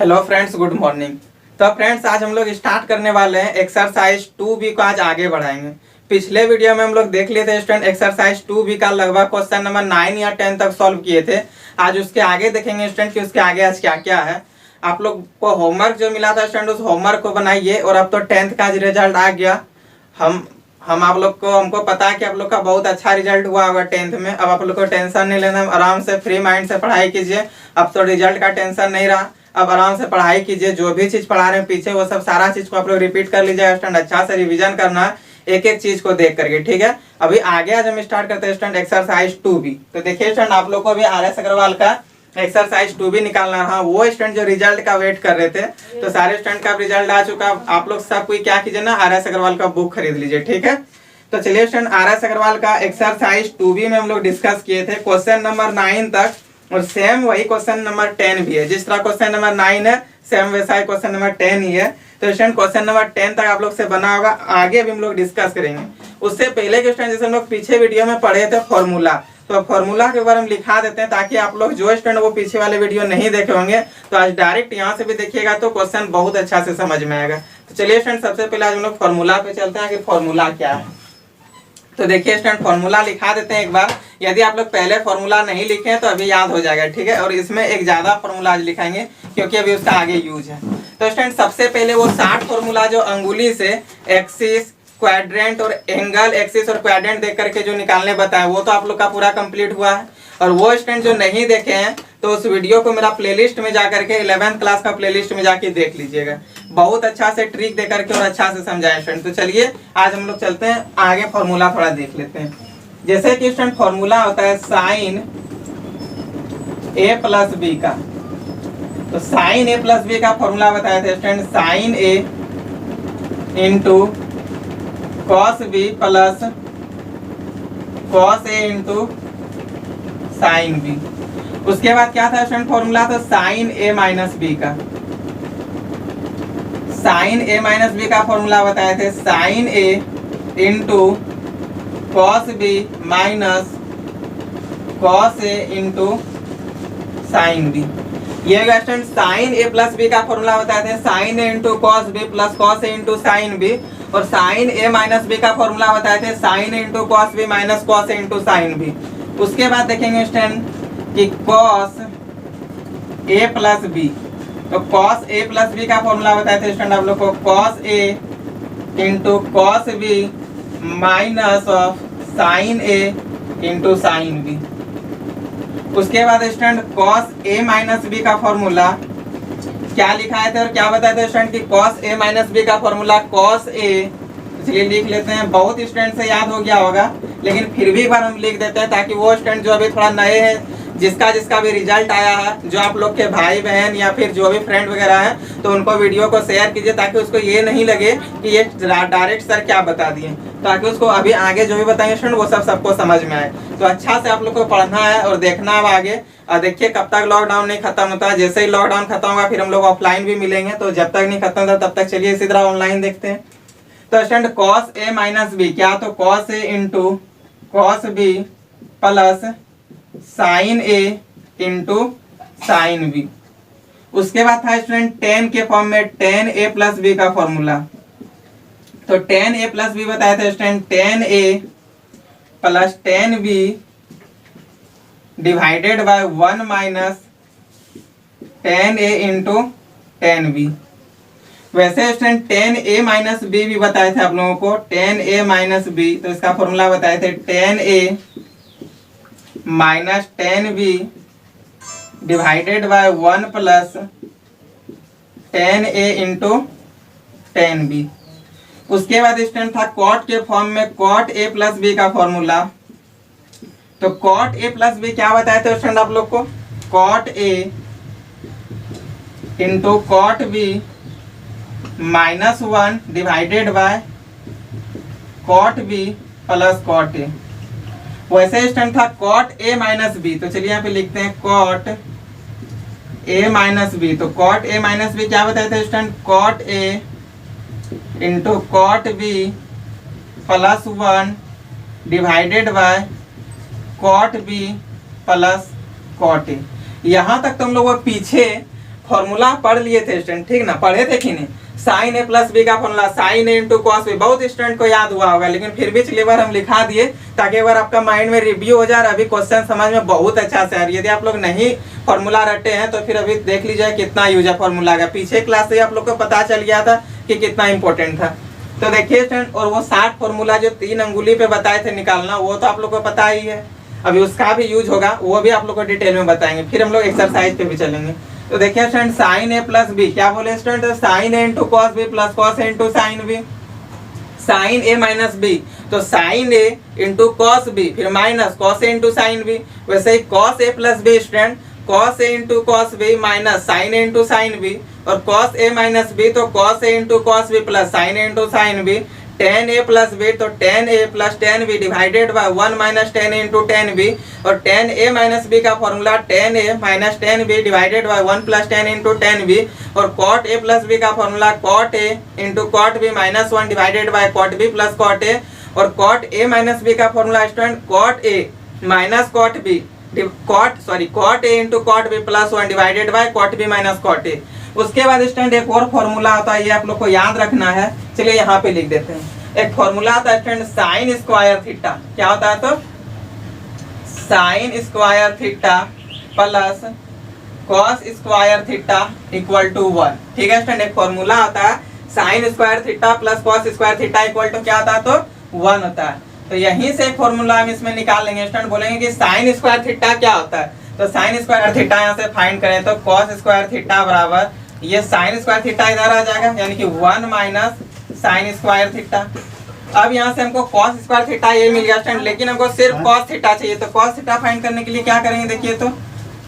Hello friends, good morning. तो friends, आज हम लोग स्टार्ट करने वाले हैं एक्सरसाइज 2B को आज आगे बढ़ाएंगे। पिछले वीडियो में हम लोग देख लिए थे स्टूडेंट एक्सरसाइज 2B का लगभग क्वेश्चन नंबर 9 या 10 तक सॉल्व किए थे। आज उसके आगे देखेंगे स्टूडेंट कि उसके आगे आज क्या क्या है। आप लोग को होमवर्क जो मिला था स्टूडेंट, उस होमवर्क को बनाइए। और अब तो 10th का आज रिजल्ट आ गया। हम आप लोग को हमको पता है कि आप लोग का बहुत अच्छा रिजल्ट हुआ होगा 10th में। अब आप लोग को टेंशन नहीं लेना, आराम से फ्री माइंड से पढ़ाई कीजिए। अब तो रिजल्ट का टेंशन नहीं रहा, अब आराम से पढ़ाई कीजिए। जो भी चीज पढ़ा रहे हैं पीछे, वो सब सारा चीज को आप लोग रिपीट कर लीजिए स्टूडेंट। अच्छा से रिवीजन करना है एक एक चीज को देख करके, ठीक है। अभी आगे आज हम स्टार्ट करते हैं स्टूडेंट एक्सरसाइज 2B। तो देखिए स्टूडेंट, आप लोग को भी RS अग्रवाल का एक्सरसाइज 2B निकालना। हाँ, वो स्टूडेंट जो रिजल्ट का वेट कर रहे थे, तो सारे स्टूडेंट का रिजल्ट आ चुका। आप लोग सब कोई क्या कीजिए ना, RS अग्रवाल का बुक खरीद लीजिए, ठीक है। तो चलिए स्टूडेंट, RS अग्रवाल का एक्सरसाइज 2B में हम लोग डिस्कस किए थे क्वेश्चन नंबर 9 तक। और सेम वही क्वेश्चन नंबर 10 भी है। जिस तरह क्वेश्चन नंबर 9 है, सेम वैसा ही क्वेश्चन नंबर 10 ही है। तो स्टूडेंट, क्वेश्चन नंबर 10 तक आप लोग से बना होगा, आगे भी हम लोग डिस्कस करेंगे। उससे पहले के स्टूडेंट, जैसे हम लोग पीछे वीडियो में पढ़े थे फॉर्मूला, तो फॉर्मूला के ऊपर हम लिखा देते हैं, ताकि आप लोग जो स्टूडेंट वो पीछे वाले वीडियो नहीं देखे होंगे, तो आज डायरेक्ट यहाँ से भी देखिएगा तो क्वेश्चन बहुत अच्छा से समझ में आएगा। तो चलिए स्टूडेंट, सबसे पहले आज हम लोग फॉर्मूला पे चलते हैं कि फॉर्मूला क्या है। तो देखिए स्टूडेंट, फॉर्मूला लिखा देते हैं एक बार। यदि आप लोग पहले फॉर्मूला नहीं लिखे हैं तो अभी याद हो जाएगा, ठीक है। और इसमें एक ज्यादा फॉर्मूला आज लिखाएंगे, क्योंकि अभी उसका आगे यूज है। तो स्टूडेंट, सबसे पहले वो 60 फॉर्मूला जो अंगुली से एक्सिस, क्वाड्रेंट और एंगल, एक्सिस और क्वाड्रेंट देख करके जो निकालने बताया, वो तो आप लोग का पूरा कंप्लीट हुआ है। और वो स्टूडेंट जो नहीं देखे हैं, तो उस वीडियो को मेरा प्लेलिस्ट में जाकर के 11th क्लास का प्लेलिस्ट में जाके देख लीजिएगा। बहुत अच्छा से ट्रिक दे करके और अच्छा से समझाए स्टूडेंट। तो चलिए आज हम लोग चलते हैं आगे, फॉर्मूला थोड़ा देख लेते हैं। जैसे कि स्टूडेंट, फॉर्मूला होता है साइन A प्लस B का। तो साइन A प्लस B का फॉर्मूला बताया था student, sine A into cos B plus cos A into sine B। उसके बाद क्या था स्टूडेंट फॉर्मूला, तो साइन A माइनस B का। साइन A माइनस B का फॉर्मूला बताए थे, sine A into cos B minus cos A into sine B। ये student sine A plus B का फॉर्मूला बताए थे, sine A into cos B plus cos A into sine B। और sine A minus B का formula बताए थे, sine A into cos B minus cos A into sine B। उसके बाद देखेंगे स्टूडेंट कि कॉस A प्लस B। तो cos A plus B का फॉर्मूला बताए थे स्टूडेंट आप लोग को, cos A into cos B minus of sine A into sine B। उसके बाद student cos A minus B का फॉर्मूला क्या लिखाए थे और क्या बताए थे स्टूडेंट कि कॉस A माइनस B का फॉर्मूला कॉस A। इसलिए लिख लेते हैं, बहुत स्टूडेंट से याद हो गया होगा, लेकिन फिर भी एक बार हम लिख देते हैं, ताकि वो स्टूडेंट जो अभी थोड़ा नए हैं, जिसका भी रिजल्ट आया है, जो आप लोग के भाई बहन या फिर जो भी फ्रेंड वगैरह हैं, तो उनको वीडियो को शेयर कीजिए, ताकि उसको ये नहीं लगे कि ये डायरेक्ट सर क्या बता दिए, ताकि उसको अभी आगे जो भी बताएंगे स्टूडेंट वो सब सबको समझ में आए। तो अच्छा से आप लोग को पढ़ना है और देखना है आगे। और देखिए, कब तक लॉकडाउन नहीं खत्म होता है। जैसे ही लॉकडाउन खत्म होगा फिर हम लोग ऑफलाइन भी मिलेंगे। तो जब तक नहीं खत्म होता तब तक चलिए इसी तरह ऑनलाइन देखते हैं। तो student cos A minus B क्या, तो cos A into cos B plus sign A into sine B। उसके बाद था स्टूडेंट टेन के फॉर्म में टेन A प्लस B का फॉर्मूला। तो टेन A प्लस B बताया था student, ten A plus ten B divided by 1 minus ten A into tan B। वैसे student ten A minus B भी बताए थे आप लोगों को, टेन A माइनस B। तो इसका फॉर्मूला बताए थे, tan A minus tan B divided by 1 plus tan A into tan B। उसके बाद स्टूडेंट था कॉट के फॉर्म में कॉट A प्लस B का फॉर्मूला। तो कॉट A प्लस B क्या बताए थे स्टूडेंट आप लोग को, cot A into cot B minus 1 divided by cot B plus cot A। वैसे स्टूडेंट था कॉट A माइनस B। तो चलिए यहाँ पे लिखते हैं कॉट A माइनस B। तो कॉट A माइनस B क्या बताए थे student, cot A into cot B plus 1 divided by cot B plus cot A। यहाँ तक तुम लोग पीछे फॉर्मूला पढ़ लिए थे स्टूडेंट, ठीक ना, पढ़े थे कि नहीं? साइन ए प्लस बी का फॉर्मूला साइन ए इंटू कॉस बी, बहुत स्टूडेंट को याद हुआ होगा, लेकिन फिर भी चलिए बार हम लिखा दिए ताकि एक बार आपका माइंड में रिव्यू हो जाए, अभी क्वेश्चन समझ में बहुत अच्छा से आ रही है। यदि आप लोग नहीं फॉर्मूला रटे हैं तो फिर अभी देख लीजिए कितना यूज है फॉर्मूला का, पीछे क्लास से आप लोग को पता चल गया था कि कितना इंपॉर्टेंट था। तो देखिए स्टूडेंट, और वो 60 फॉर्मूला जो 3 अंगुली पे बताए थे निकालना, वो तो आप लोग को पता ही है, अभी उसका भी यूज होगा, वो भी आप लोग को डिटेल में बताएंगे। फिर हम लोग एक्सरसाइज पे भी चलेंगे। तो देखिए student, sine a plus B, क्या बोले student? Sine A into cos B plus cos A into sine b. Sine a minus b, तो साइन ए इंटू कॉस बी, फिर माइनस कॉस ए इंटू साइन बी। वैसे ही cos a plus b student, cos A into cos b minus sine A into sine b, और cos a minus b तो cos A into cos B plus sign A into sine B. Tan A plus B तो tan A plus tan B divided by 1 minus tan into tan B, और tan A minus B का formula tan A minus tan B divided by 1 plus tan into tan B, और cot A plus B का formula cot A into cot B minus 1 divided by cot B plus cot A, और cot A minus B का formula student cot A minus cot B cot A into cot B plus 1 divided by cot B minus cot A. उसके बाद student एक और formula होता है, ये आप लोग को याद रखना है, चलिए यहाँ पे लिख देते हैं। एक फॉर्मूला आता है स्टूडेंट साइन स्क्वायर थीटा, क्या होता है? तो sine square theta plus cos square theta equal to 1, ठीक है स्टूडेंट। एक फॉर्मूला आता है sine square theta plus cos square theta equal to क्या होता है? तो 1 होता है। तो यहीं से एक फॉर्मूला हम इसमें निकाल लेंगे स्टूडेंट, बोलेंगे कि साइन स्क्वायर थीटा क्या होता है? तो साइन स्क्वायर थीटा यहाँ से फाइंड करें तो कॉस स्क्वायर थीटा बराबर ये साइन स्क्वायर थीटा इधर आ जाएगा, यानी कि 1 माइनस साइन स्क्वायर थीटा। अब यहाँ से हमको कॉस स्क्वायर थीटा ये मिल गया स्टूडेंट, लेकिन हमको सिर्फ कॉस थीटा चाहिए। तो कॉस थीटा फाइंड करने के लिए क्या करेंगे? देखिए, तो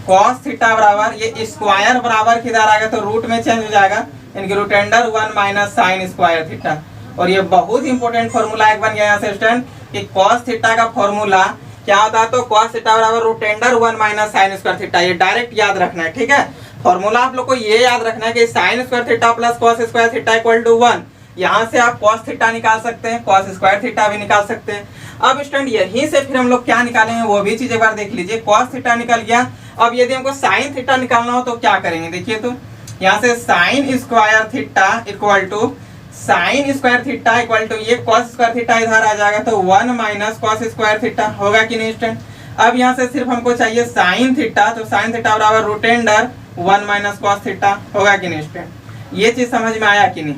कॉस थीटा बराबर ये स्क्वायर बराबर किधर आ गया? तो रूट में चेंज हो जाएगा, यानी कि root under 1 minus sine square theta. और ये बहुत इंपॉर्टेंट फॉर्मूला एक बन गया यहाँ से स्टूडेंट कि कॉस थीटा का फॉर्मूला क्या होता है? तो कॉस थीटा बराबर root under 1 minus sine square theta. ये डायरेक्ट याद रखना है, ठीक है। फॉर्मूला आप लोग को ये याद रखना है कि sine square theta plus cos square theta equal to 1। यहाँ से आप कॉस थीटा निकाल सकते हैं, कॉस स्क्वायर थीटा भी निकाल सकते हैं। अब स्टूडेंट यहीं से फिर हम लोग क्या निकालेंगे वो भी चीज एक बार देख लीजिए। कॉस थीटा निकल गया, अब यदि हमको साइन थीटा निकालना हो तो क्या करेंगे? देखिए, तो यहाँ से sine square theta equal to sine square theta equal to ये कॉस स्क्वायर थीटा इधर आ जाएगा, तो 1 माइनस कॉस स्क्वायर थीटा होगा कि नहीं स्टूडेंट। अब यहाँ से सिर्फ हमको चाहिए साइन थीटा, तो साइन थीटा बराबर root under 1 minus cos theta होगा कि नहीं स्टूडेंट। ये चीज समझ में आया कि नहीं?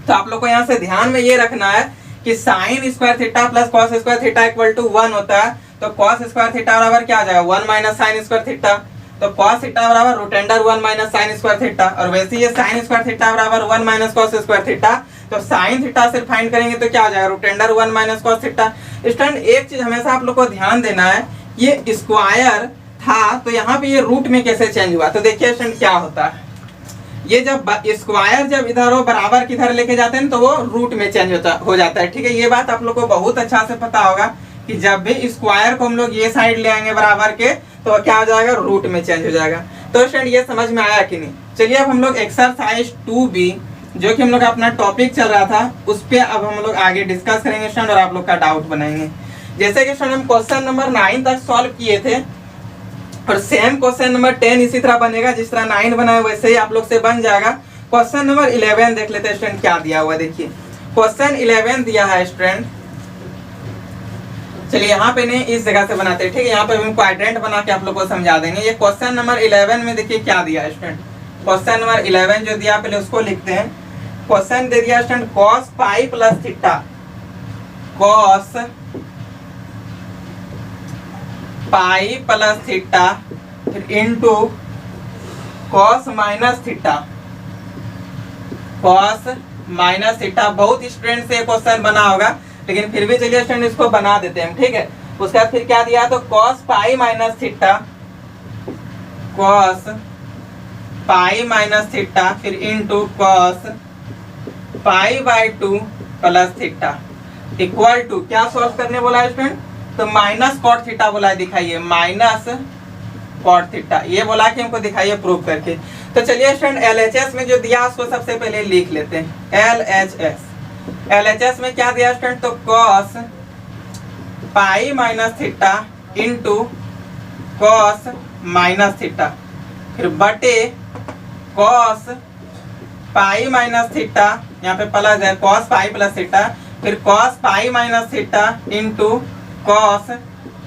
तो आप लोग को यहाँ से ध्यान में ये रखना है कि sine square theta plus cos square theta equal to 1 होता है, तो कॉस स्क्वायर थीटा बराबर क्या आ जाएगा? 1 माइनस साइन स्क्वायर थीटा, तो कॉस थीटा बराबर root under 1 minus sine square theta. और वैसे ये साइन स्क्वायर थीटा बराबर 1 माइनस कॉस स्क्वायर थीटा, तो साइन थीटा से फाइंड करेंगे तो क्या हो जाएगा? Root under 1 minus cos theta. Student एक चीज हमेशा आप लोग को ध्यान देना है, ये स्क्वायर था तो यहाँ पे ये रूट में कैसे चेंज हुआ? तो देखिए स्टूडेंट क्या होता है, ये जब स्क्वायर जब इधर हो बराबर किधर लेके जाते हैं तो वो रूट में चेंज हो जाता है, ठीक है। ये बात आप लोग को बहुत अच्छा से पता होगा कि जब भी स्क्वायर को हम लोग ये साइड ले आएंगे बराबर के तो क्या हो जाएगा? रूट में चेंज हो जाएगा। तो स्टूडेंट ये समझ में आया कि नहीं? चलिए अब हम लोग एक्सरसाइज 2B जो कि हम लोग अपना टॉपिक चल रहा था उस पर अब हम लोग आगे डिस्कस करेंगे स्टूडेंट, और आप लोग का डाउट बनाएंगे। जैसे कि स्टूडेंट हम क्वेश्चन नंबर 9 तक सॉल्व किए थे, और सेम क्वेश्चन नंबर 10 इसी तरह बनेगा जिस तरह 9 बना है वैसे ही आप लोग से बन जाएगा। क्वेश्चन नंबर 11 देख लेते हैं स्टूडेंट क्या दिया हुआ है। देखिए क्वेश्चन 11 दिया है स्टूडेंट, चलिए यहाँ पे नहीं इस जगह से बनाते हैं, ठीक है। यहाँ पे हम क्वाड्रेंट बना के आप लोग को समझा देंगे। ये क्वेश्चन नंबर 11 में देखिए क्या दिया है स्टूडेंट। क्वेश्चन नंबर 11 जो दिया पहले उसको लिखते हैं। क्वेश्चन दे दिया student cos pi plus theta, cos pi plus theta फिर into cos minus theta, cos minus theta. बहुत स्टूडेंट से क्वेश्चन बना होगा लेकिन फिर भी चलिए स्टूडेंट इसको बना देते हैं, ठीक है। उसके बाद फिर क्या दिया? तो cos pi minus theta, cos pi minus theta फिर into cos pi by 2 plus theta equal to क्या सॉल्व करने बोला है स्टूडेंट? तो माइनस कॉट थीटा बोला है, दिखाइए माइनस कॉट थीटा, ये बोला कि हमको दिखाइए प्रूव करके। तो चलिए स्टूडेंट LHS में जो दिया उसको सबसे पहले लिख लेते हैं। LHS में क्या दिया स्टूडेंट? तो cos pi minus theta into cos minus theta फिर बटे कॉस पाई माइनस थीटा, यहाँ पे प्लस है कॉस पाई प्लस थीटा, फिर cos pi minus theta into cos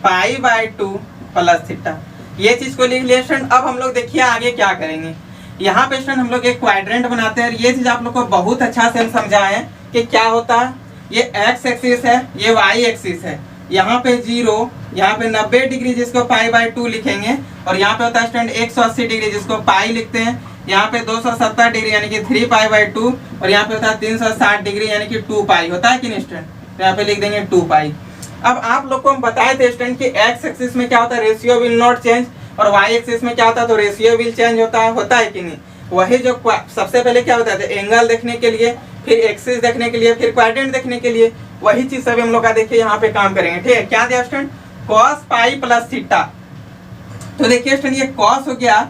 pi by 2 plus theta. ये चीज को लिख लिया स्टूडेंट। अब हम लोग देखिए आगे क्या करेंगे। यहाँ पे स्टूडेंट हम लोग एक क्वाड्रेंट बनाते हैं। ये चीज आप लोग को बहुत अच्छा से हम समझाए कि क्या होता है। ये एक्स एक्सिस है, ये वाई एक्सिस है, यहाँ पे 0, यहाँ पे 90 डिग्री जिसको पाई बाय 2 लिखेंगे, और यहाँ पे होता है स्टूडेंट 180 डिग्री जिसको पाई लिखते हैं, यहाँ पे 270 डिग्री यानी कि 3 पाई बाय 2, और यहाँ पे होता है 360 डिग्री यानी कि 2 पाई होता है कि नहीं स्टूडेंट। तो यहाँ पे लिख देंगे 2 पाई। अब आप लोग को हम बताए थे स्टूडेंट कि एक्स एक्सिस में क्या होता है, रेशियो विल नॉट चेंज, और वाई एक्सिस में क्या होता है, तो रेशियो विल चेंज होता है कि नहीं। वही जो सबसे पहले क्या होता है, एंगल देखने के लिए, फिर एक्सिस देखने के लिए, फिर क्वाड्रेंट देखने के लिए, वही चीज सभी हम लोग का देखिए यहाँ पे काम करेंगे। ठीक है, क्या दिया student, cos pi plus theta. तो देखिए स्टूडेंट ये कॉस हो गया,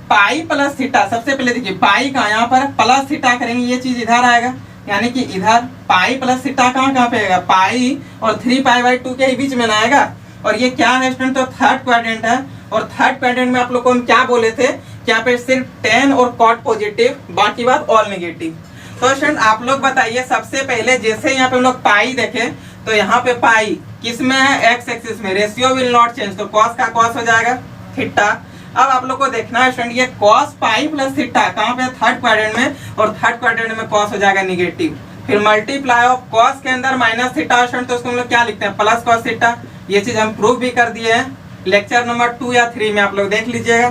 पाई प्लस थीटा। सबसे पहले देखिए पाई का यहाँ पर प्लस थीटा करेंगे, ये चीज इधर आएगा, यानी कि इधर पाई प्लस थीटा कहाँ पे आएगा, पाई और 3 पाई बाई 2 के ही बीच में ना आएगा। और ये क्या है स्टूडेंट, तो थर्ड क्वाड्रेंट है, और थर्ड क्वाड्रेंट में आप लोग को हम क्या बोले थे कि यहाँ पे सिर्फ tan और cot पॉजिटिव, बाकी बात ऑल नेगेटिव। तो स्टूडेंट आप लोग बताइए, सबसे पहले जैसे यहाँ पे हम लोग पाई देखे, तो यहाँ पे पाई किस में है, एक्स एक्सिस में, रेशियो विल नॉट चेंज, तो कॉस का कॉस हो जाएगा थीटा। अब आप लोग को देखना है स्टूडेंट, ये कॉस पाई प्लस थीटा कहाँ पे, थर्ड क्वाड्रेंट में, और थर्ड क्वाड्रेंट में कॉस हो जाएगा नेगेटिव। फिर मल्टीप्लाई ऑफ कॉस के अंदर माइनस थीटा स्टूडेंट, तो उसको हम लोग क्या लिखते हैं, प्लस कॉस थीटा। ये चीज हम प्रूव भी कर दिए हैं लेक्चर नंबर 2 या 3 में, आप लोग देख लीजिएगा।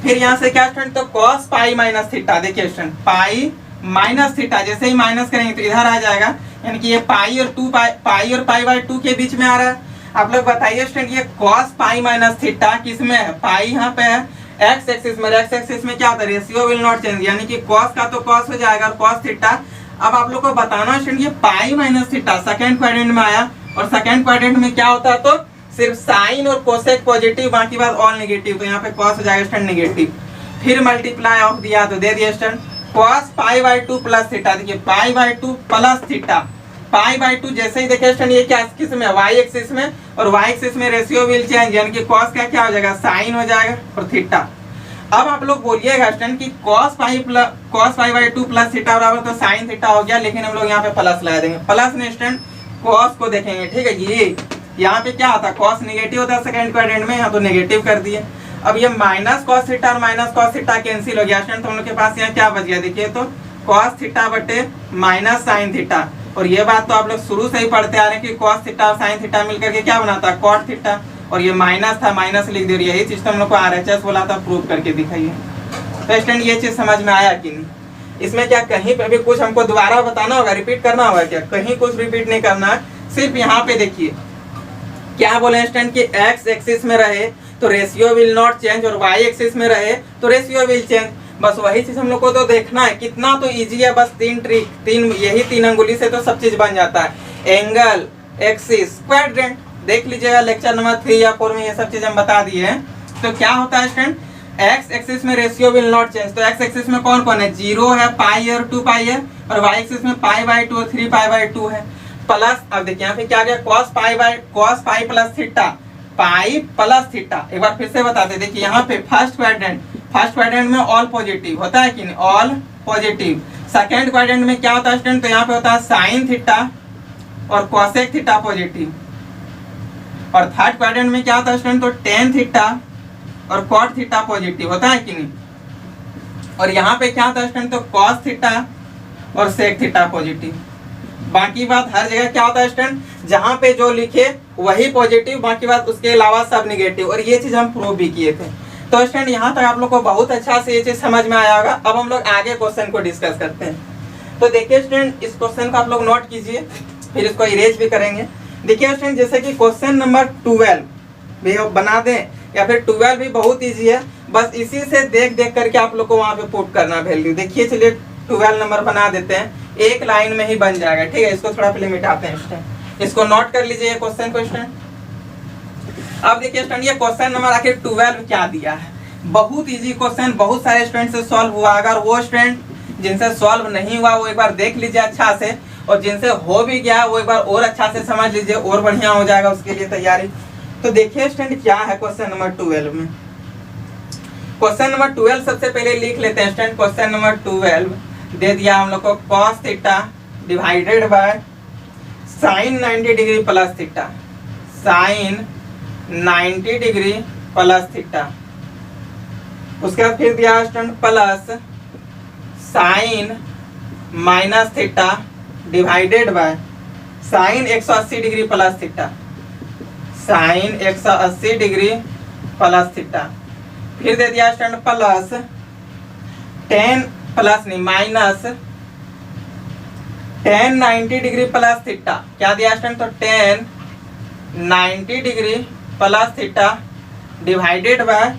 फिर यहाँ से क्या स्टूडेंट, तो कॉस पाई माइनस थीटा, देखिए स्टूडेंट पाई माइनस थीटा, जैसे ही माइनस करेंगे तो इधर आ जाएगा, यानी कि ये पाई और 2 पाई और पाई बाय 2 के बीच में आ रहा है। आप लोग बताइए स्टूडेंट, ये कॉस पाई माइनस थीटा किस में है, पाई यहाँ पे है, एक्स एक्सिस में, एक्स एक्सिस में क्या होता है, रेशियो विल नॉट चेंज, यानी कि कॉस का तो कॉस हो जाएगा और कॉस थीटा। अब आप लोग को बताना स्टूडेंट, ये पाई माइनस थीटा सेकंड क्वाड्रेंट में आया, और सेकंड क्वाड्रेंट में क्या होता है, तो सिर्फ साइन और कोसेक पॉजिटिव, बाकी बात ऑल नेगेटिव, तो यहाँ पे कॉस हो जाएगा स्टूडेंट नेगेटिव। फिर मल्टीप्लाई ऑफ दिया तो दे दिया student cos pi by 2 plus theta, देखिए pi by 2 plus theta, pi by 2 जैसे ही देखिए स्टूडेंट ये क्या किस में, वाई एक्सिस में, और वाई एक्सिस में रेशियो विल चेंज, यानी कि कॉस का क्या हो जाएगा, साइन हो जाएगा और थीटा। अब आप लोग बोलिएगा स्टूडेंट कि cos pi by 2 plus theta बराबर तो साइन थीटा हो गया, लेकिन हम लोग यहाँ पे प्लस लगा देंगे। प्लस ने स्टूडेंट कॉस को देखेंगे, ठीक है, ये यहाँ पे क्या होता, कॉस नेगेटिव होता है सेकंड क्वाड्रेंट में, यहाँ तो नेगेटिव कर दिए। अब ये माइनस कॉस थीटा और माइनस कॉस थीटा कैंसिल हो गया स्टूडेंट, तो हम लोग के पास यहाँ क्या बच गया, देखिए तो कॉस थीटा बटे माइनस साइन थीटा। और ये बात तो आप लोग शुरू से ही पढ़ते आ रहे हैं कि कॉस थीटा और साइन थीटा मिलकर के क्या बनाता है, कॉट थीटा, और ये माइनस था, माइनस लिख दे रही है। यही चीज तो हम लोग को RHS बोला था, प्रूव करके दिखाइए। तो स्टूडेंट ये चीज समझ में आया कि नहीं, इसमें क्या कहीं पे भी कुछ हमको दोबारा बताना होगा, रिपीट करना होगा क्या, कहीं कुछ रिपीट नहीं करना है, सिर्फ यहाँ पे देखिए क्या बोले स्टूडेंट कि एक्स एक्सिस में रहे तो रेशियो विल नॉट चेंज, और वाई एक्सिस में रहे तो रेशियो विल चेंज। बस वही चीज हम लोग को तो देखना है, कितना तो इजी है, बस यही 3 अंगुली से तो सब चीज बन जाता है। एंगल, एक्सिस, क्वाड्रेंट, देख लीजिएगा लेक्चर नंबर 3 या 4 में ये सब चीज हम बता दिए हैं। तो क्या होता है स्टूडेंट, एक्स एक्सिस में रेशियो विल नॉट चेंज, तो एक्स एक्सिस में कौन कौन है, 0 है, पाई और 2 पाई है, और वाई एक्सिस में पाई बाय 2 और 3 पाई बाय 2 है। प्लस, अब देखिए यहाँ पे क्या गया, कॉस पाई प्लस थीटा, पाई प्लस थीटा। एक बार फिर से बताते, देखिए यहाँ पे फर्स्ट क्वाड्रेंट में ऑल पॉजिटिव होता है कि नहीं, ऑल पॉजिटिव। सेकंड क्वाड्रेंट में क्या होता है स्टूडेंट, तो यहाँ पे होता है साइन थीटा और कोसेक थीटा पॉजिटिव। और थर्ड क्वाड्रेंट में क्या होता है स्टूडेंट, तो टेन थीटा और कॉट थीटा पॉजिटिव होता है कि नहीं। और यहाँ पे क्या होता है स्टूडेंट, तो कॉस थीटा और सेक थीटा पॉजिटिव। बाकी बात हर जगह क्या होता है स्टूडेंट, जहाँ पे जो लिखे वही पॉजिटिव, बाकी बात उसके अलावा सब निगेटिव, और ये चीज हम प्रूव भी किए थे। तो स्टूडेंट यहाँ तक आप लोग को बहुत अच्छा से ये चीज समझ में आया होगा। अब हम लोग आगे क्वेश्चन को डिस्कस करते हैं। तो देखिए स्टूडेंट, इस क्वेश्चन को आप लोग नोट कीजिए, फिर इसको इरेज भी करेंगे। देखिए स्टूडेंट, जैसे कि क्वेश्चन नंबर 12 भी बना दें, या फिर 12 भी बहुत ईजी है, बस इसी से देख करके आप लोग को वहाँ पे पुट करना वैल्यू। देखिए चलिए 12 नंबर बना देते हैं, एक लाइन में ही बन जाएगा, ठीक है। इसको थोड़ा पहले मिटाते हैं स्टूडेंट, इसको नोट कर लीजिए क्वेश्चन को स्टूडेंट। अब देखिए स्टूडेंट, ये क्वेश्चन नंबर आखिर 12 क्या दिया है, बहुत इजी क्वेश्चन, बहुत सारे स्टूडेंट से सॉल्व हुआ। अगर वो स्टूडेंट जिनसे सॉल्व नहीं हुआ वो एक बार देख लीजिए अच्छा से, और जिनसे हो भी गया वो एक बार और अच्छा से समझ लीजिए, और बढ़िया हो जाएगा उसके लिए तैयारी। तो देखिए स्टूडेंट क्या है क्वेश्चन नंबर 12 में। क्वेश्चन नंबर 12 सबसे पहले लिख लेते हैं स्टूडेंट। क्वेश्चन नंबर 12 दे दिया हम लोग को cos theta divided by sine 90 degree plus theta, sine 90 degree plus theta. उसके बाद फिर दिया student plus sine minus theta divided by sine 180 degree plus theta, sine 180 degree plus theta. फिर दे दिया स्टूडेंट प्लस 10 प्लस नहीं माइनस 10 90 डिग्री प्लस थीटा। क्या दिया स्टूडेंट? तो 10 90 degree plus theta divided by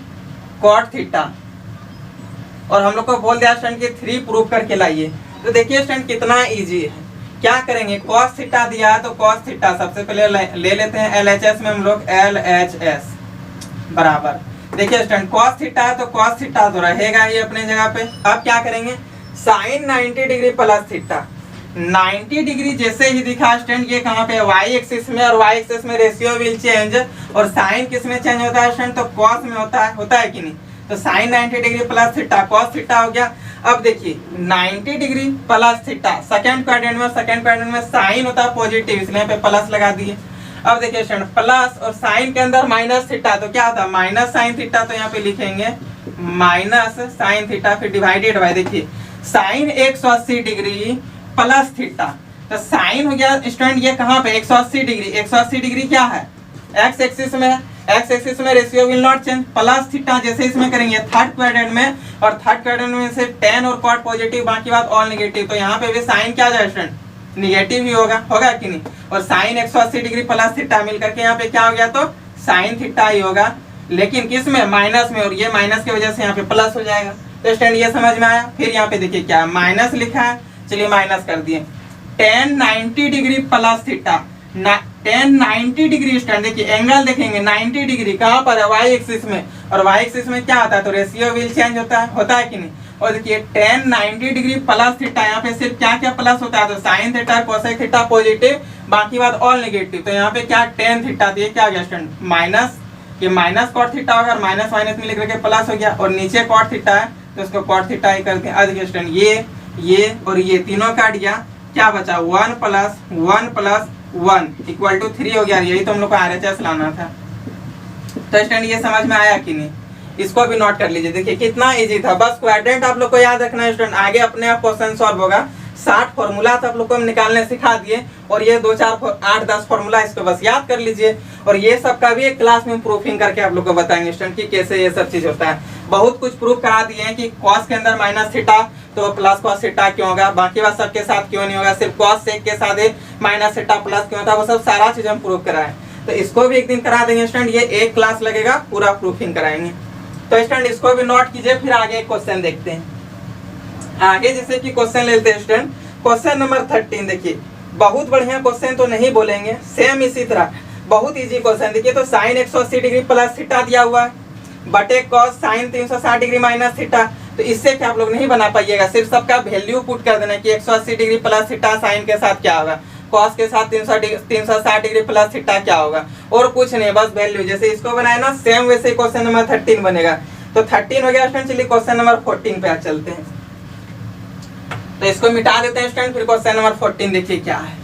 cot theta. और हम लोग को बोल दिया स्टूडेंट कि 3 प्रूव करके लाइए। तो देखिए स्टूडेंट कितना इजी है। क्या करेंगे, कॉस थीटा दिया है तो कॉस थीटा सबसे पहले ले लेते हैं LHS में हम लोग, LHS बराबर। देखिए स्टूडेंट कॉस थीटा है तो कॉस थीटा तो रहेगा ही अपने जगह पे। अब क्या करेंगे, sine 90 degree plus theta, 90 degree जैसे ही दिखा स्टूडेंट ये कहाँ पे y एक्सिस में, और y एक्सिस में रेशियो विल चेंज, और साइन किस में चेंज होता है स्टूडेंट? तो कॉस में होता है कि नहीं? तो sine 90 degree plus theta cos theta हो गया। अब देखिए 90 degree plus theta second quadrant में साइन होता है पॉजिटिव, इसलिए पे प्लस लगा दिए। अब देखिए स्टूडेंट प्लस और साइन के अंदर माइनस थीटा, तो क्या होता है माइनस साइन थीटा, तो यहाँ पे लिखेंगे माइनस साइन थीटा, फिर डिवाइडेड बाय देखिए साइन 180 डिग्री प्लस थीटा। तो साइन हो गया स्टूडेंट ये कहाँ पे 180 डिग्री, 180 डिग्री क्या है एक्स एक्सिस में, एक्स एक्सिस में ratio will not change. Plus theta जैसे इसमें करेंगे थर्ड क्वाड्रेंट में, और थर्ड क्वाड्रेंट में से tan और cot पॉजिटिव, बाकी बात ऑल नेगेटिव, तो यहाँ पे भी साइन क्या जाए स्टूडेंट? निगेटिव ही होगा कि नहीं? और साइन 180 डिग्री प्लस थीटा मिलकर के यहाँ पे क्या हो गया? तो साइन थीटा ही होगा, लेकिन किस में? माइनस में, और ये माइनस की वजह से यहाँ पे प्लस हो जाएगा। तो स्टूडेंट ये समझ में आया। फिर यहाँ पे देखिए क्या माइनस लिखा है, चलिए माइनस कर दिए। tan 90 degree plus theta, tan 90 degree student देखिए एंगल देखेंगे 90 डिग्री कहाँ पर है? y एक्सिस में, और y एक्सिस में क्या होता है? तो रेशियो विल चेंज होता है कि नहीं? और देखिए tan 90 डिग्री प्लस थीटा, यहाँ पे सिर्फ क्या क्या प्लस होता है? तो sine theta cosec theta positive, बाकी बात ऑल नेगेटिव। तो यहाँ पे क्या tan थीटा, तो ये क्या आ गया स्टूडेंट? माइनस, ये माइनस कॉट थीटा होगा, माइनस माइनस में लिख करके प्लस हो गया, और नीचे कॉट थीटा है तो उसको कॉट थीटा ही करते हैं। अब देखिए स्टूडेंट ये और ये तीनों काट गया, क्या बचा? 1 प्लस 1 इक्वल टू 3 हो गया। यही तो हम लोग को RHS लाना था। तो स्टूडेंट ये समझ में आया कि नहीं? इसको भी नोट कर लीजिए। देखिए कितना इजी था, बस क्वाड्रेंट आप लोग को याद रखना है स्टूडेंट, आगे अपने आप क्वेश्चन सॉल्व होगा। 60 फॉर्मूला तो आप लोग को हम निकालने सिखा दिए, और ये 2 4 8 10 फॉर्मूला इसको बस याद कर लीजिए, और ये सब का भी एक क्लास में प्रूफिंग करके आप लोग को बताएंगे स्टूडेंट कि कैसे ये सब चीज होता है। बहुत कुछ प्रूफ करा दिए हैं कि कॉस के अंदर माइनस थीटा तो प्लस कॉस थीटा क्यों होगा, बाकी बात सबके साथ क्यों नहीं होगा, सिर्फ कॉस सेक के साथ माइनस थीटा प्लस क्यों होता है, वो सब सारा चीज हम प्रूफ कराए। तो इसको भी एक दिन करा देंगे स्टूडेंट, ये एक क्लास लगेगा, पूरा प्रूफिंग कराएंगे। तो स्टूडेंट इसको भी नोट कीजिए। फिर आगे एक क्वेश्चन देखते हैं। आगे जैसे कि क्वेश्चन लेते हैं स्टूडेंट, क्वेश्चन नंबर 13 देखिए, बहुत बढ़िया क्वेश्चन तो नहीं बोलेंगे, सेम इसी तरह बहुत इजी क्वेश्चन। देखिए तो साइन 180 डिग्री प्लस थीटा दिया हुआ है, बटे cos sine 360 degree minus theta. तो इससे क्या आप लोग नहीं बना पाइएगा, सिर्फ सबका वैल्यू पुट कर देना कि 180 डिग्री प्लस थीटा साइन के साथ क्या होगा, कॉस के साथ 360 डिग्री प्लस थीटा क्या होगा, और कुछ नहीं, बस वैल्यू। जैसे इसको बनाया ना सेम वैसे क्वेश्चन नंबर 13 बनेगा। तो 13 हो गया स्टूडेंट, चलिए क्वेश्चन नंबर 14 पे आ चलते हैं। तो इसको मिटा देते हैं स्टूडेंट, फिर क्वेश्चन नंबर 14 देखिए क्या है।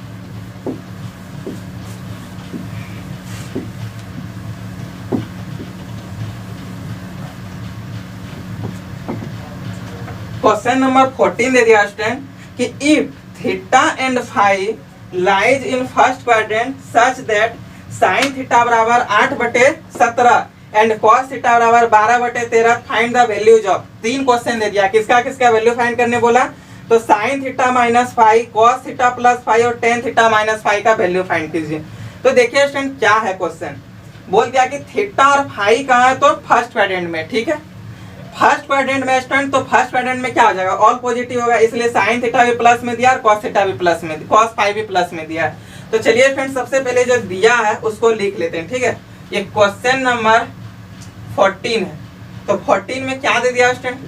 क्वेश्चन नंबर 14 दे दिया स्टूडेंट कि if theta and phi lies in first quadrant such that sine theta बराबर 8/17 एंड कॉस थीटा बराबर 12/13, find the values of. 3 question दे दिया, किसका किसका वैल्यू फाइंड करने बोला? तो sine theta minus phi, cos theta plus phi, और टेन थीटा माइनस फाई का वैल्यू फाइंड कीजिए। तो देखिए स्टूडेंट क्या है क्वेश्चन, बोल दिया कि थीटा और फाई कहाँ है? तो फर्स्ट क्वाड्रेंट में, ठीक है। फर्स्ट क्वाड्रेंट में स्टूडेंट, तो फर्स्ट क्वाड्रेंट में क्या हो जाएगा? ऑल पॉजिटिव होगा, इसलिए साइन थीटा भी प्लस में दिया और कॉस थीटा भी प्लस में, कॉस फाई भी प्लस में दिया है। तो चलिए फ्रेंड्स सबसे पहले जो दिया है उसको लिख लेते हैं, ठीक है। ये क्वेश्चन नंबर 14 है। तो 14 में क्या दे दिया स्टूडेंट?